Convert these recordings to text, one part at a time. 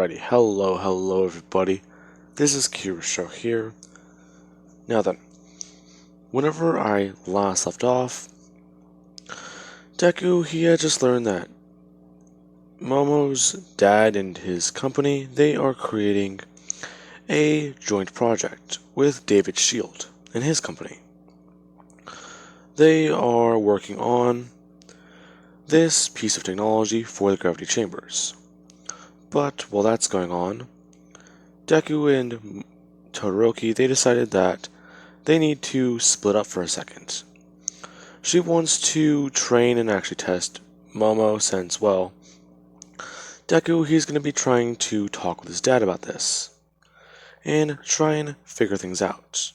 Alrighty, hello everybody. This is Show here. Now then, whenever I last left off, Deku, he had just learned that Momo's dad and his company, they are creating a joint project with David Shield and his company. They are working on this piece of technology for the gravity chambers. But while that's going on, Deku and Todoroki, they decided that they need to split up for a second. She wants to train and actually test Momo since, well, Deku, he's going to be trying to talk with his dad about this and try and figure things out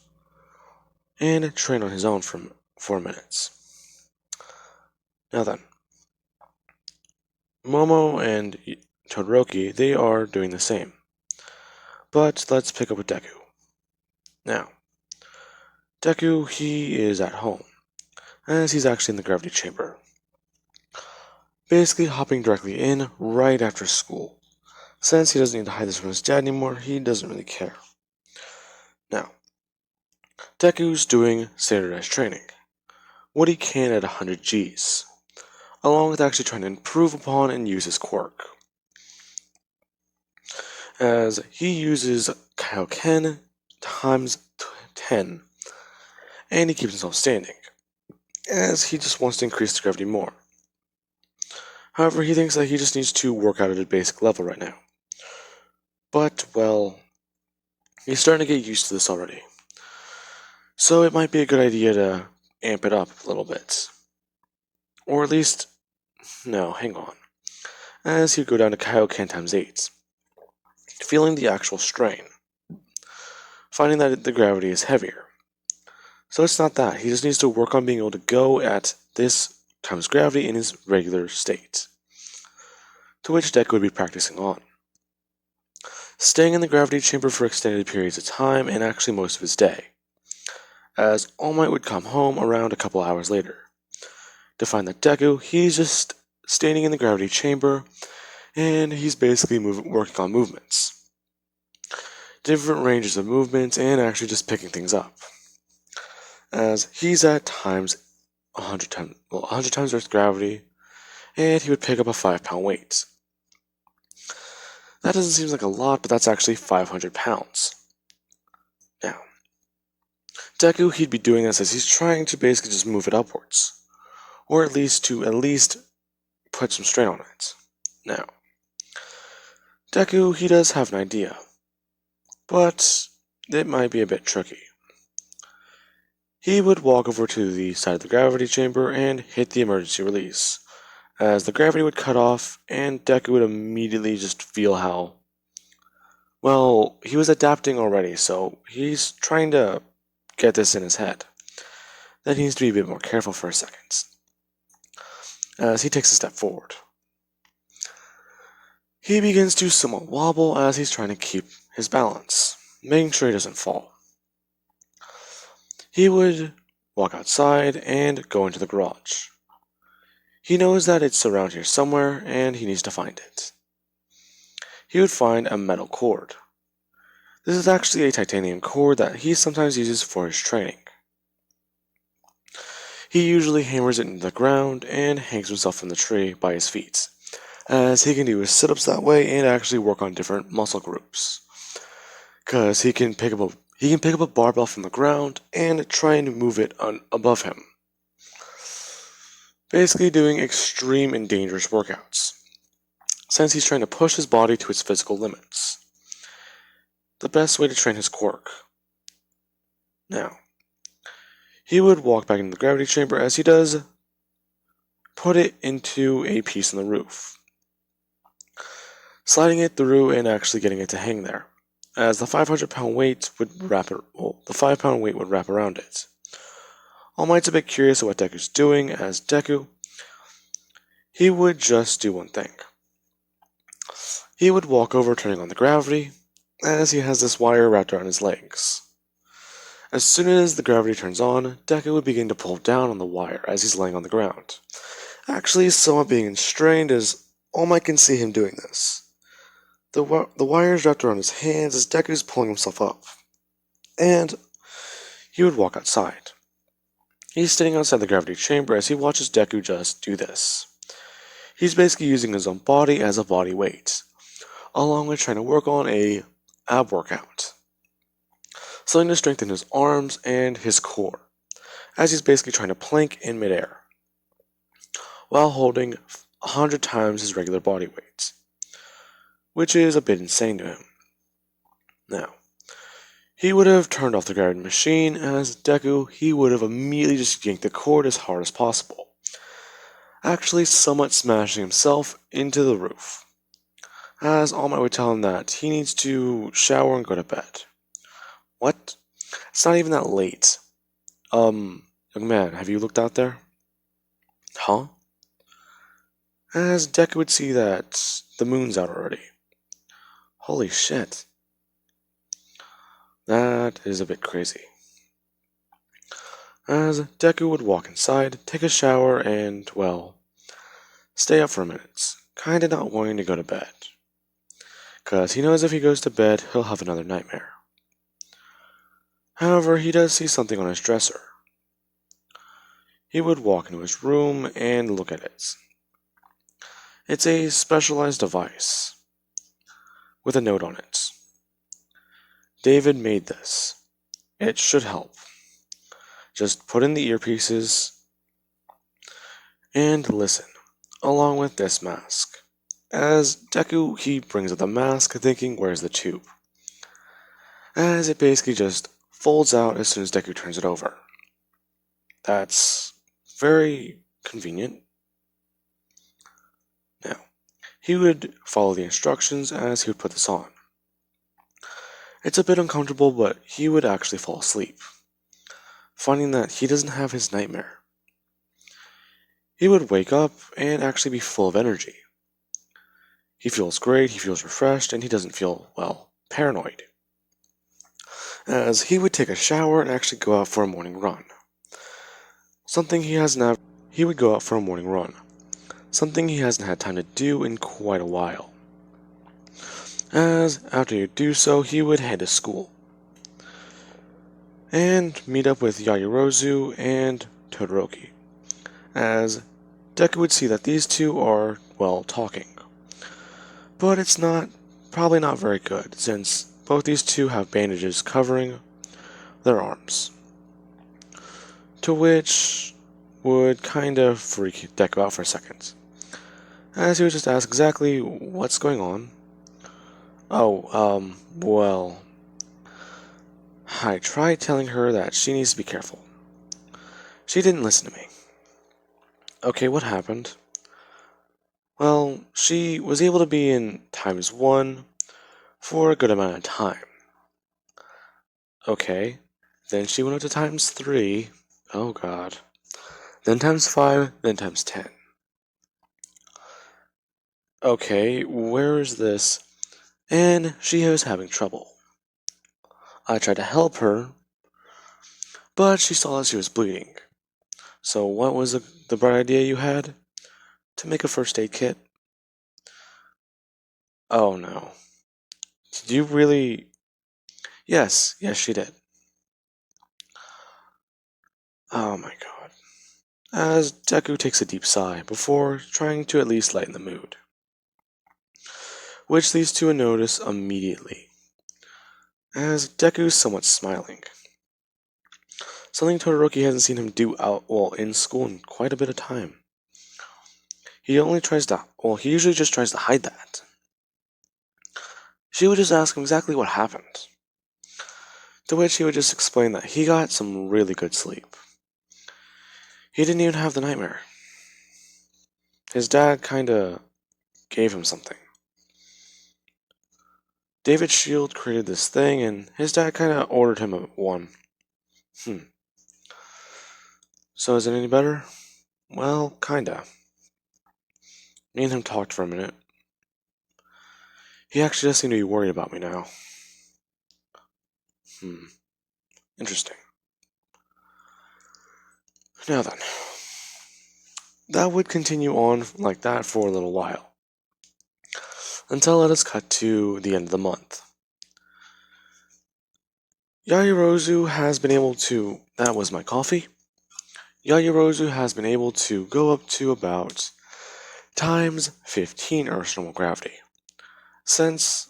and train on his own for 4 minutes. Now then, Momo and Todoroki, they are doing the same. But let's pick up with Deku. Now, Deku, he is at home, as he's actually in the gravity chamber. Basically hopping directly in right after school. Since he doesn't need to hide this from his dad anymore, he doesn't really care. Now, Deku's doing standardized training, what he can at 100 Gs, along with actually trying to improve upon and use his quirk. As he uses Kaioken times 10, and he keeps himself standing, as he just wants to increase the gravity more. However, he thinks that he just needs to work out at a basic level right now. But, well, he's starting to get used to this already. So it might be a good idea to amp it up a little bit. Or at least, no, hang on. As he'd go down to Kaioken times 8, feeling the actual strain, finding that the gravity is heavier. So it's not that, he just needs to work on being able to go at this times gravity in his regular state, to which Deku would be practicing on. Staying in the gravity chamber for extended periods of time and actually most of his day, as All Might would come home around a couple hours later, to find that Deku, he's just standing in the gravity chamber, and he's basically working on movements. Different ranges of movements, and actually just picking things up. As he's at times 100 times Earth's gravity, and he would pick up a 5-pound weight. That doesn't seem like a lot, but that's actually 500 pounds. Now, Deku, he'd be doing this as he's trying to basically just move it upwards, or at least put some strain on it. Now, Deku, he does have an idea, but it might be a bit tricky. He would walk over to the side of the gravity chamber and hit the emergency release, as the gravity would cut off, and Deku would immediately just feel how, well, he was adapting already, so he's trying to get this in his head, that he needs to be a bit more careful for a second, as he takes a step forward. He begins to somewhat wobble as he's trying to keep his balance, making sure he doesn't fall. He would walk outside and go into the garage. He knows that it's around here somewhere, and he needs to find it. He would find a metal cord. This is actually a titanium cord that he sometimes uses for his training. He usually hammers it into the ground and hangs himself from the tree by his feet, as he can do his sit-ups that way and actually work on different muscle groups. Because he can pick up a barbell from the ground and try and move it above him. Basically doing extreme and dangerous workouts, since he's trying to push his body to its physical limits. The best way to train his quirk. Now, he would walk back into the gravity chamber as he does put it into a piece in the roof, sliding it through and actually getting it to hang there, as the 500-pound weight would wrap around it. All Might's a bit curious at what Deku's doing, as Deku, he would just do one thing. He would walk over, turning on the gravity, as he has this wire wrapped around his legs. As soon as the gravity turns on, Deku would begin to pull down on the wire as he's laying on the ground, actually somewhat being constrained as All Might can see him doing this. The wires wrapped around his hands as Deku's pulling himself up. And he would walk outside. He's sitting outside the gravity chamber as he watches Deku just do this. He's basically using his own body as a body weight, along with trying to work on a ab workout. Something to strengthen his arms and his core, as he's basically trying to plank in midair, while holding 100 times his regular body weight, which is a bit insane to him. Now, he would have turned off the gravity machine, as Deku, he would have immediately just yanked the cord as hard as possible, actually somewhat smashing himself into the roof, as All Might would tell him that he needs to shower and go to bed. What? It's not even that late. Young man, have you looked out there? Huh? As Deku would see that the moon's out already. Holy shit. That is a bit crazy. As Deku would walk inside, take a shower, and, well, stay up for a minute, kinda not wanting to go to bed. 'Cause he knows if he goes to bed, he'll have another nightmare. However, he does see something on his dresser. He would walk into his room and look at it. It's a specialized device with a note on it. David made this. It should help. Just put in the earpieces and listen, along with this mask. As Deku, he brings up the mask, thinking, where's the tube? As it basically just folds out as soon as Deku turns it over. That's very convenient. Now, he would follow the instructions as he would put this on. It's a bit uncomfortable, but he would actually fall asleep, finding that he doesn't have his nightmare. He would wake up and actually be full of energy. He feels great, he feels refreshed, and he doesn't feel, well, paranoid. As he would take a shower and actually go out for a morning run. He would go out for a morning run, something he hasn't had time to do in quite a while. As after he would do so, he would head to school and meet up with Yaoyorozu and Todoroki, as Deku would see that these two are, well, talking. But it's probably not very good, since both these two have bandages covering their arms. To which would kind of freak Deku out for a second, as he would just ask exactly what's going on. Oh, well, I tried telling her that she needs to be careful. She didn't listen to me. Okay, what happened? Well, she was able to be in ×1 for a good amount of time. Okay, then she went up to ×3. Oh god. Then ×5, then ×10. Okay, where is this? And she was having trouble. I tried to help her, but she saw that she was bleeding. So what was the bright idea you had? To make a first aid kit? Oh no. Did you really? Yes, she did. Oh my god. As Deku takes a deep sigh before trying to at least lighten the mood, which leads to a notice immediately, as Deku's somewhat smiling. Something Todoroki hasn't seen him do in school in quite a bit of time. He usually just tries to hide that. She would just ask him exactly what happened, to which he would just explain that he got some really good sleep. He didn't even have the nightmare. His dad kinda gave him something. David Shield created this thing, and his dad kinda ordered him one. So is it any better? Well, kinda. Me and him talked for a minute. He actually does seem to be worried about me now. Interesting. Now then. That would continue on like that for a little while. until let us cut to the end of the month. Yaoyorozu has been able to. That was my coffee. Yaoyorozu has been able to go up to about times 15 Earth's normal gravity, since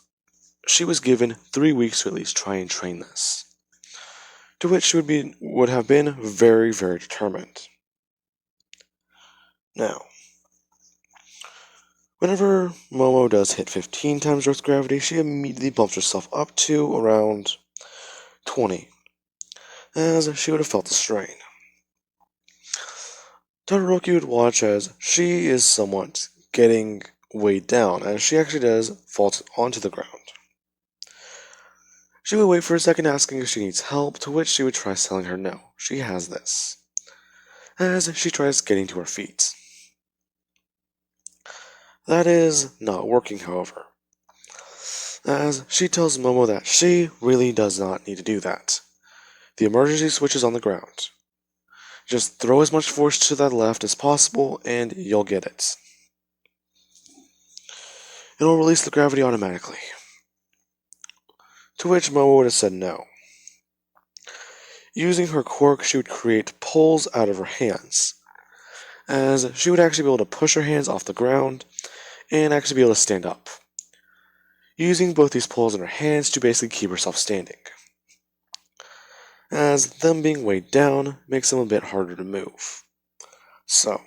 she was given 3 weeks to at least try and train this. To which she would have been very, very determined. Now, whenever Momo does hit 15 times Earth's gravity, she immediately bumps herself up to around 20, as she would have felt the strain. Todoroki would watch as she is somewhat getting weighed down, as she actually does fall onto the ground. She would wait for a second, asking if she needs help, to which she would try telling her no, she has this, as she tries getting to her feet. That is not working, however, as she tells Momo that she really does not need to do that. The emergency switch is on the ground. Just throw as much force to that left as possible and you'll get it. It'll release the gravity automatically. To which Momo would have said no. Using her quirk, she would create pulls out of her hands, as she would actually be able to push her hands off the ground and actually be able to stand up, using both these pulls in her hands to basically keep herself standing, as them being weighed down makes them a bit harder to move. So,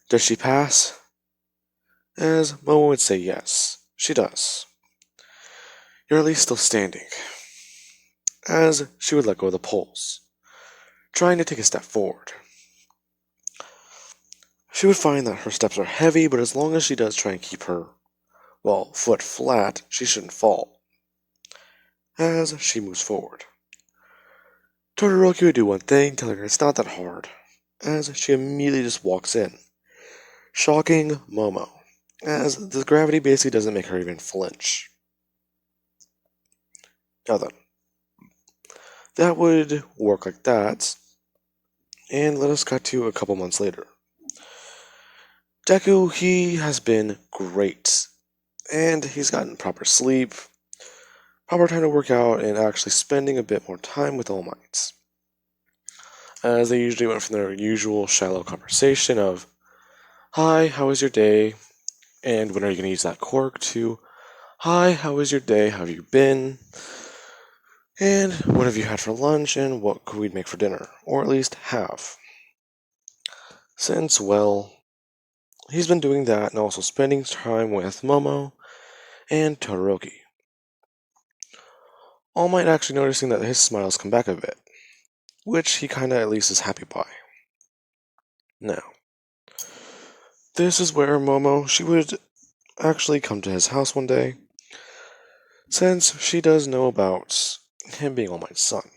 does she pass? As Momo would say yes, she does. You're at least still standing, as she would let go of the poles, trying to take a step forward. She would find that her steps are heavy, but as long as she does try and keep her, foot flat, she shouldn't fall, as she moves forward. Todoroki would do one thing, telling her it's not that hard, as she immediately just walks in, shocking Momo, as the gravity basically doesn't make her even flinch. Now then, that would work like that, and let us cut to a couple months later. Deku, he has been great, and he's gotten proper sleep, proper time to work out, and actually spending a bit more time with All Might, as they usually went from their usual shallow conversation of, "Hi, how was your day? And when are you going to use that quirk?" to, "Hi, how was your day? How have you been? And what have you had for lunch? And what could we make for dinner? Or at least have." Since, he's been doing that and also spending time with Momo and Todoroki. All Might actually noticing that his smiles come back a bit, which he kinda at least is happy by. Now, this is where Momo, she would actually come to his house one day, since she does know about him being All Might's son.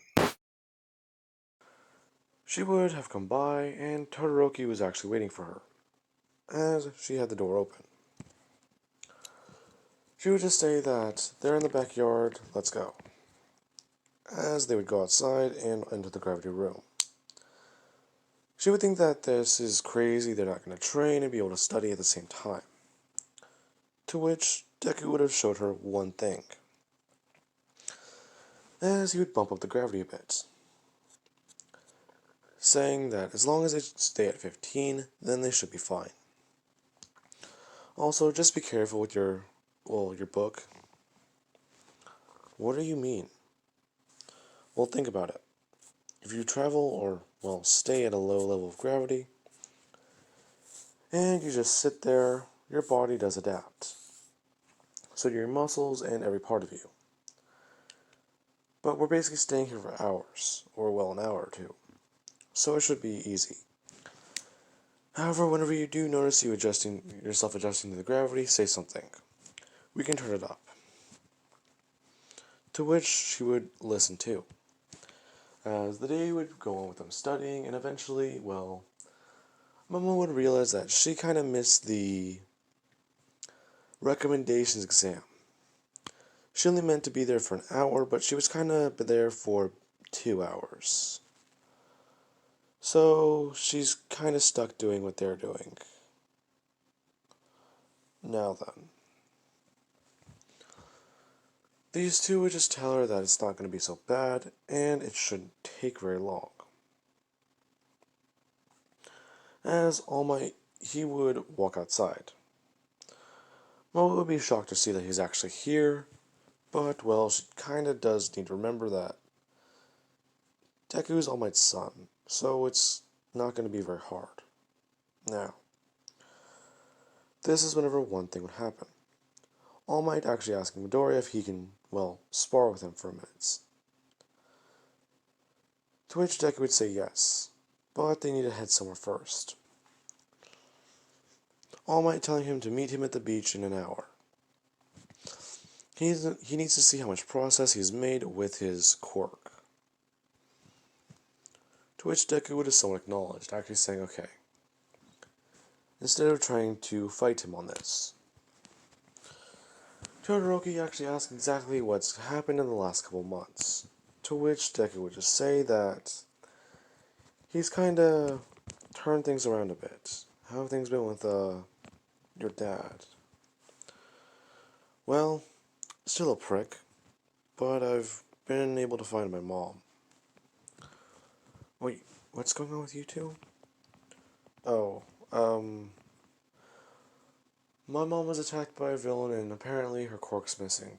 She would have come by, and Todoroki was actually waiting for her, as she had the door open. She would just say that they're in the backyard, let's go, as they would go outside and into the gravity room. She would think that this is crazy, they're not going to train and be able to study at the same time. To which Deku would have showed her one thing, as he would bump up the gravity a bit, saying that as long as they stay at 15, then they should be fine. Also, just be careful with your book. What do you mean? Well, think about it. If you travel or, stay at a low level of gravity, and you just sit there, your body does adapt. So do your muscles and every part of you. But we're basically staying here for hours, or an hour or two. So it should be easy. However, whenever you do notice yourself adjusting to the gravity, say something. We can turn it up. To which she would listen to. As the day would go on with them studying, and eventually, Momo would realize that she kind of missed the recommendations exam. She only meant to be there for an hour, but she was kind of there for 2 hours. So she's kind of stuck doing what they're doing. Now then, These two would just tell her that it's not going to be so bad, and it shouldn't take very long. As All Might, he would walk outside. Momo would be shocked to see that he's actually here, but, well, she kinda does need to remember that Deku is All Might's son, so it's not going to be very hard. Now, this is whenever one thing would happen. All Might actually asking Midoriya if he can, well, spar with him for a minute. To which Deku would say yes, but they need to head somewhere first. All Might telling him to meet him at the beach in an hour. He needs to see how much process he's made with his quirk. To which Deku would have somewhat acknowledged, actually saying okay, instead of trying to fight him on this. Todoroki actually asks exactly what's happened in the last couple months, to which Deku would just say that he's kinda turned things around a bit. How have things been with, your dad? Well, still a prick, but I've been able to find my mom. Wait, what's going on with you two? Oh, my mom was attacked by a villain and apparently her quirk's missing.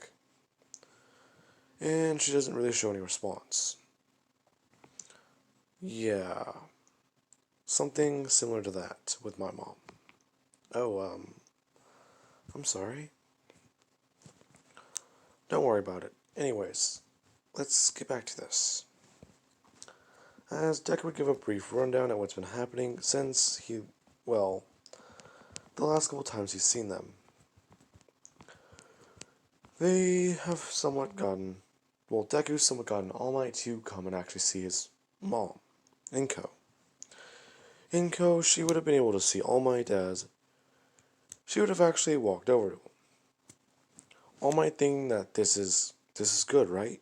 And she doesn't really show any response. Yeah, something similar to that with my mom. Oh, I'm sorry. Don't worry about it. Anyways, let's get back to this. As Deku would give a brief rundown at what's been happening since well, the last couple times he's seen them. They have somewhat gotten, well, Deku's somewhat gotten All Might to come and actually see his mom, Inko. Inko, she would have been able to see All Might as she would have actually walked over to him. All Might thinking that this is good, right?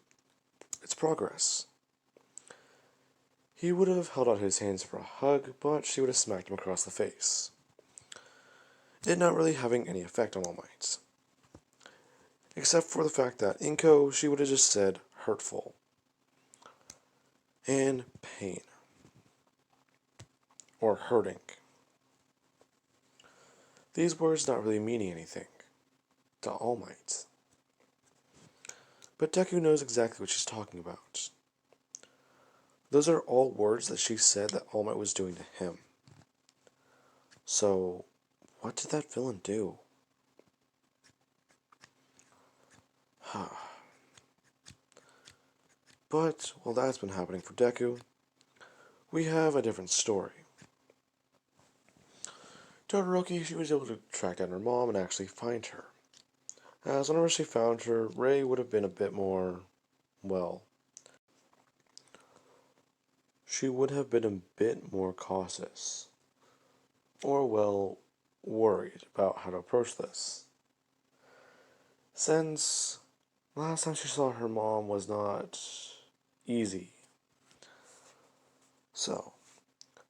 It's progress. He would have held out his hands for a hug, but she would have smacked him across the face. It not really having any effect on All Might. Except for the fact that Inko, she would have just said hurtful. And pain. Or hurting. These words not really meaning anything to All Might. But Deku knows exactly what she's talking about. Those are all words that she said that All Might was doing to him. So, what did that villain do? But, while that's been happening for Deku, we have a different story. Todoroki, she was able to track down her mom and actually find her. As whenever she found her, Rei would have been a bit more, well, she would have been a bit more cautious. Or, well, worried about how to approach this. Since last time she saw her mom was not easy. So,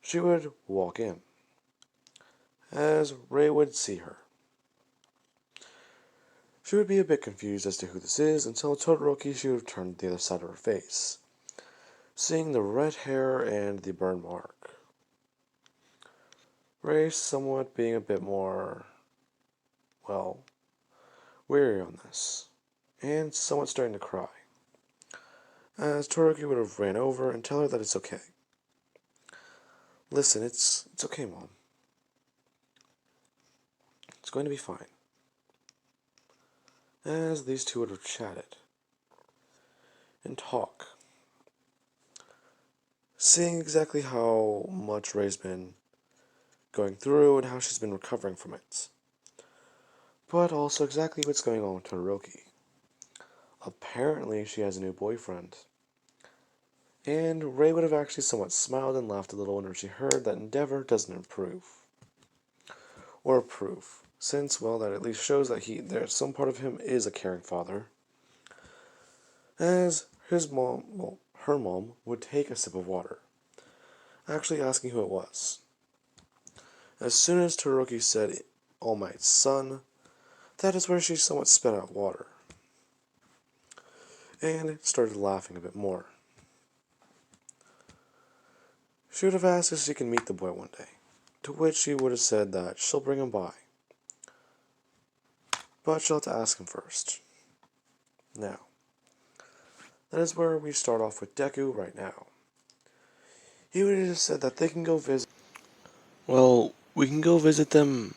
she would walk in, as Rei would see her. She would be a bit confused as to who this is until Todoroki she would have turned the other side of her face, seeing the red hair and the burn mark. Rei somewhat being a bit more, well, weary on this, and somewhat starting to cry, as Todoroki would have ran over and tell her that it's okay. Listen, it's okay, Mom. It's going to be fine. As these two would have chatted and talk, seeing exactly how much Rei's been going through and how she's been recovering from it. But also exactly what's going on with Todoroki. Apparently she has a new boyfriend. And Rei would have actually somewhat smiled and laughed a little whenever she heard that Endeavor doesn't improve. Or approve, since, well, that at least shows that there's some part of him is a caring father. As his mom, well, her mom, would take a sip of water, actually asking who it was. As soon as Todoroki said All Might's son, that is where she somewhat spat out water. and started laughing a bit more. She would have asked if she could meet the boy one day, to which she would have said that she'll bring him by, but she'll have to ask him first. Now, that is where we start off with Deku right now. He would have said that they can go visit. Well, we can go visit them.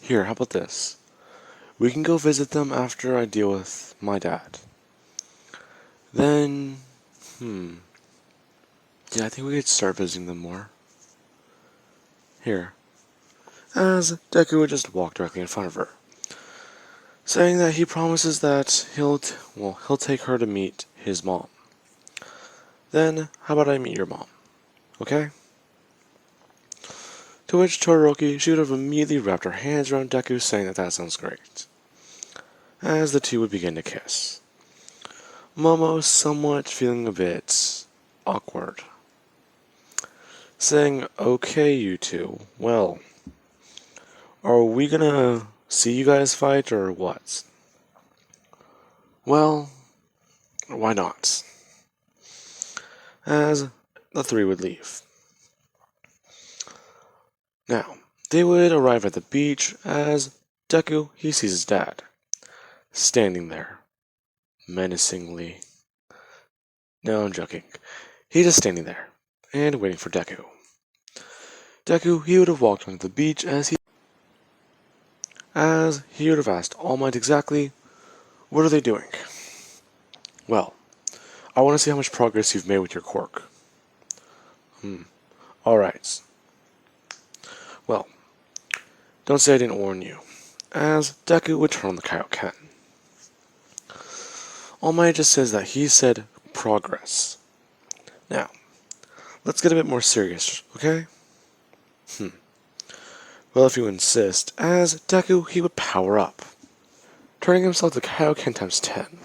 Here, how about this? We can go visit them after I deal with my dad. Then, yeah, I think we could start visiting them more. Here. As Deku would just walk directly in front of her, saying that he promises that he'll take her to meet his mom. Then, how about I meet your mom? Okay? To which Todoroki, she would have immediately wrapped her hands around Deku, saying that that sounds great. As the two would begin to kiss. Momo somewhat feeling a bit awkward. Saying, okay, you two, well, are we gonna see you guys fight or what? Well, why not? As the three would leave. Now, they would arrive at the beach as Deku, he sees his dad, standing there, menacingly. No, I'm joking. He's just standing there, and waiting for Deku. Deku, he would have walked onto the beach as he would have asked All Might exactly, what are they doing? Well, I want to see how much progress you've made with your quirk. Alright. Well, don't say I didn't warn you. As Deku would turn on the Kaioken. All Might just says that he said progress. Now, let's get a bit more serious, okay? Well, if you insist, as Deku, he would power up, turning himself to Kaioken times 10,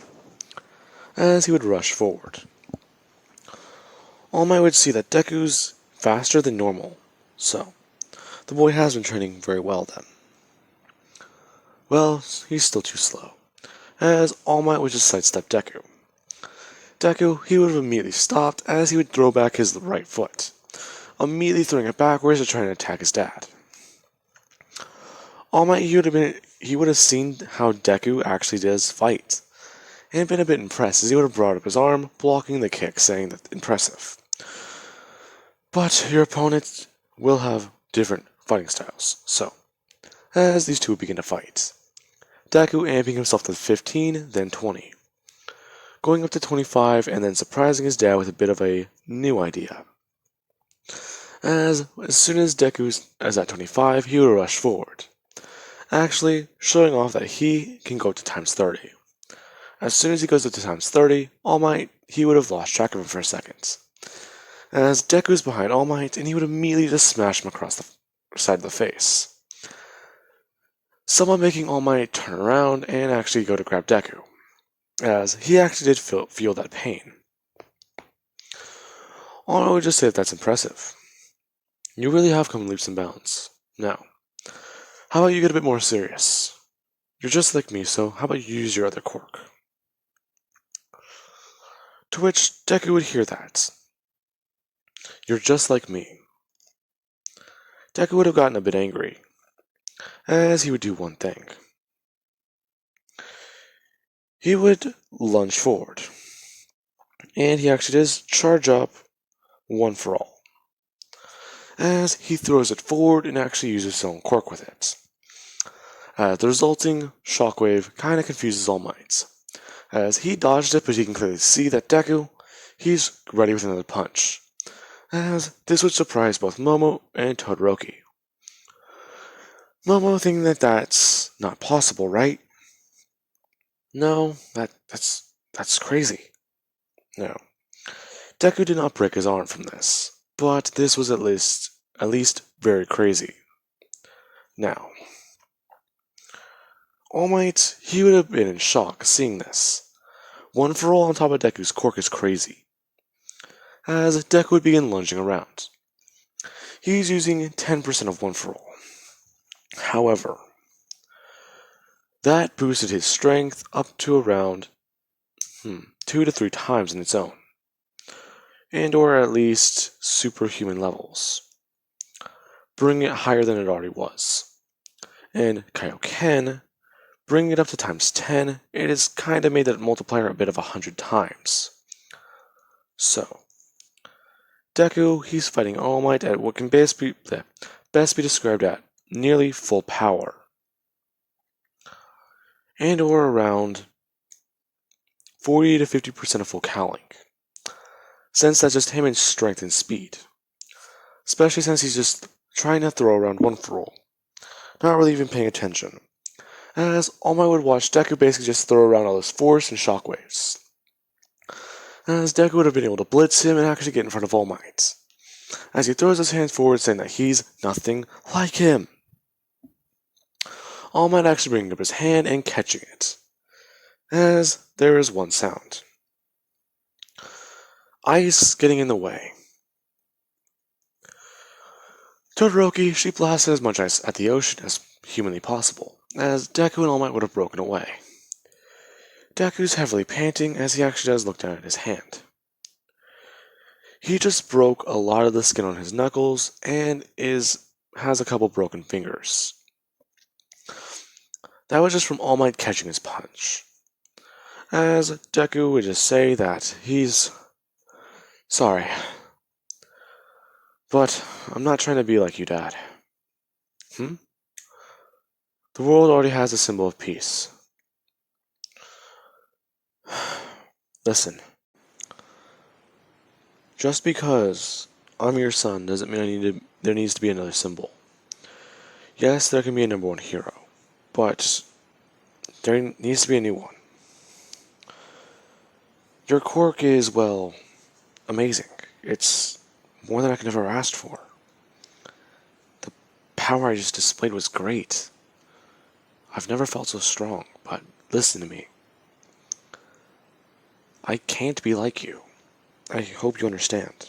as he would rush forward. All Might would see that Deku's faster than normal, so the boy has been training very well then. Well, he's still too slow, as All Might would just sidestep Deku. Deku, he would have immediately stopped as he would throw back his right foot, immediately throwing it backwards to try and attack his dad. All Might, he would have seen how Deku actually does fight, and been a bit impressed as he would have brought up his arm, blocking the kick, saying that impressive. But your opponent will have different fighting styles, so as these two begin to fight, Deku amping himself to 15, then 20, going up to 25, and then surprising his dad with a bit of a new idea. As soon as Deku's at 25, he will rush forward, actually showing off that he can go to times 30. As soon as he goes up to times 30, All Might, he would have lost track of him for a second. As Deku's behind All Might, and he would immediately just smash him across the side of the face. Someone making All Might turn around and actually go to grab Deku, as he actually did feel that pain. All I would just say that that's impressive. You really have come leaps and bounds. Now, how about you get a bit more serious? You're just like me, so how about you use your other quirk? To which Deku would hear that. You're just like me. Deku would have gotten a bit angry, as he would do one thing. He would lunge forward, and he actually does charge up one for all, as he throws it forward and actually uses his own quirk with it. The resulting shockwave kind of confuses All Might, as he dodged it, but he can clearly see that Deku, he's ready with another punch, as this would surprise both Momo and Todoroki. Momo thinking that that's not possible, right? No, that's crazy. No. Deku did not break his arm from this, but this was at least very crazy. Now, All Might, he would have been in shock seeing this. One for all on top of Deku's quirk is crazy, as Deku would begin lunging around. He's using 10% of one for all. However, that boosted his strength up to around 2 to 3 times in its own, and or at least superhuman levels, bringing it higher than it already was. And Kaioken, bringing it up to times 10, it has kinda made that multiplier a bit of 100 times. So, Deku, he's fighting All Might at what can best be described at nearly full power, and or around 40 to 50% of full cowling, since that's just him in strength and speed, especially since he's just trying to throw around one for all, not really even paying attention, as All Might would watch Deku basically just throw around all his force and shockwaves, as Deku would have been able to blitz him and actually get in front of All Might, as he throws his hands forward saying that he's nothing like him. All Might actually bringing up his hand and catching it, as there is one sound. Ice getting in the way. Todoroki, she blasted as much ice at the ocean as humanly possible, as Deku and All Might would have broken away. Deku's heavily panting as he actually does look down at his hand. He just broke a lot of the skin on his knuckles and has a couple broken fingers. That was just from All Might catching his punch, as Deku would just say that he's sorry, but I'm not trying to be like you, Dad. The world already has a symbol of peace. Listen, just because I'm your son doesn't mean there needs to be another symbol. Yes, there can be a number one hero, but there needs to be a new one. Your quirk is, well, amazing. It's more than I could have ever asked for. The power I just displayed was great. I've never felt so strong, but listen to me. I can't be like you. I hope you understand.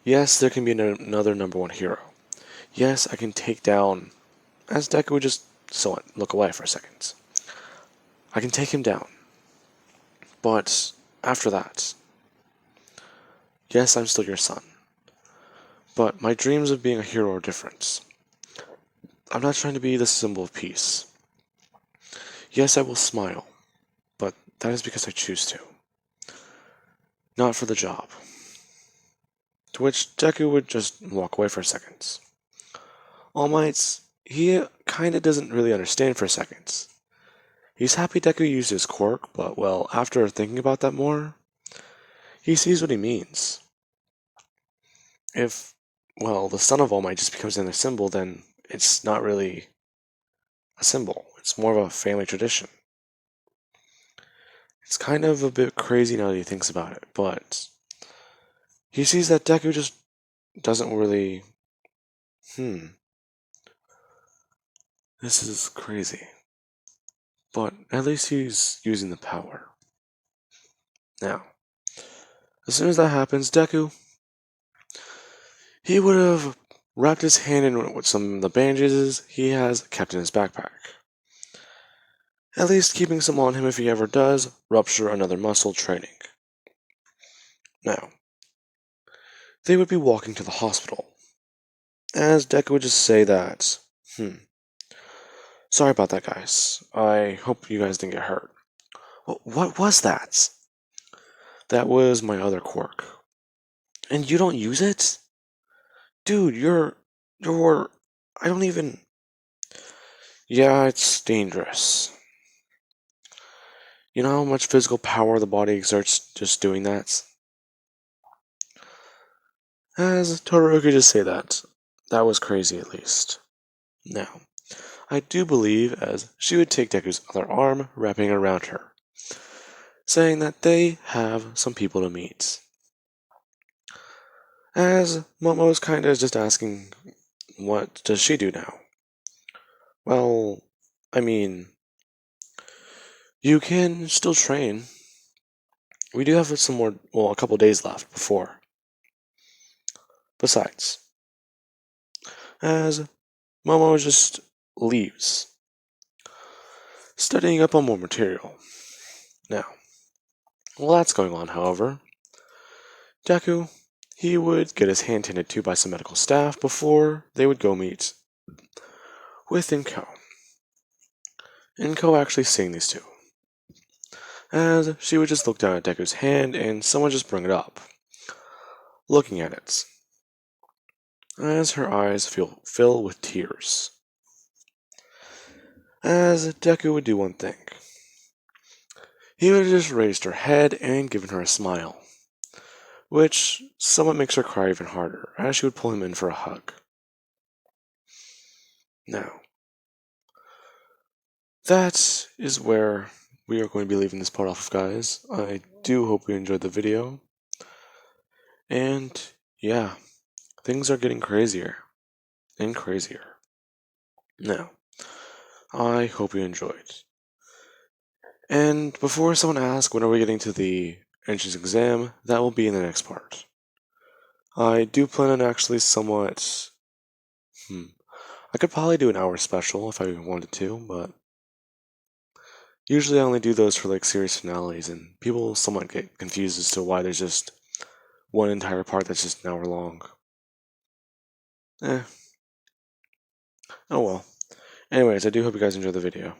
Yes, there can be another number one hero. Yes, I can take down, as Deku would just look away for a second. I can take him down. But after that, yes, I'm still your son. But my dreams of being a hero are different. I'm not trying to be the symbol of peace. Yes, I will smile, but that is because I choose to. Not for the job. To which Deku would just walk away for a second. All Might, he kinda doesn't really understand for a second. He's happy Deku used his quirk, but well, after thinking about that more, he sees what he means. If, well, the son of All Might just becomes another symbol, then it's not really a symbol. It's more of a family tradition. It's kind of a bit crazy now that he thinks about it, but he sees that Deku just doesn't really. This is crazy. But at least he's using the power. Now, as soon as that happens, Deku, he would have wrapped his hand in with some of the bandages he has kept in his backpack. At least keeping some on him if he ever does rupture another muscle training. Now, they would be walking to the hospital, as Deku would just say that, sorry about that, guys. I hope you guys didn't get hurt. What was that? That was my other quirk. And you don't use it? Dude, you're, I don't even, yeah, it's dangerous. You know how much physical power the body exerts just doing that? As Todoroki could just say that. That was crazy, at least. Now, I do believe as she would take Deku's other arm, wrapping it around her, saying that they have some people to meet. As Momo is kinda just asking, what does she do now? Well, I mean, you can still train. We do have some more, well, a couple days left before. Besides, as Momo just leaves, studying up on more material. Now, while that's going on, however, Deku, he would get his hand tended to by some medical staff before they would go meet with Inko. Inko actually seeing these two, as she would just look down at Deku's hand and someone just bring it up, looking at it, as her eyes fill with tears. As Deku would do one thing. He would have just raised her head and given her a smile, which somewhat makes her cry even harder, as she would pull him in for a hug. Now, that is where we are going to be leaving this part off of, guys. I do hope you enjoyed the video. And yeah, things are getting crazier and crazier. Now, I hope you enjoyed. And before someone asks when are we getting to the entrance exam, that will be in the next part. I do plan on actually somewhat... I could probably do an hour special if I wanted to, but usually I only do those for like series finales, and people somewhat get confused as to why there's just one entire part that's just an hour long. Oh well. Anyways, I do hope you guys enjoyed the video.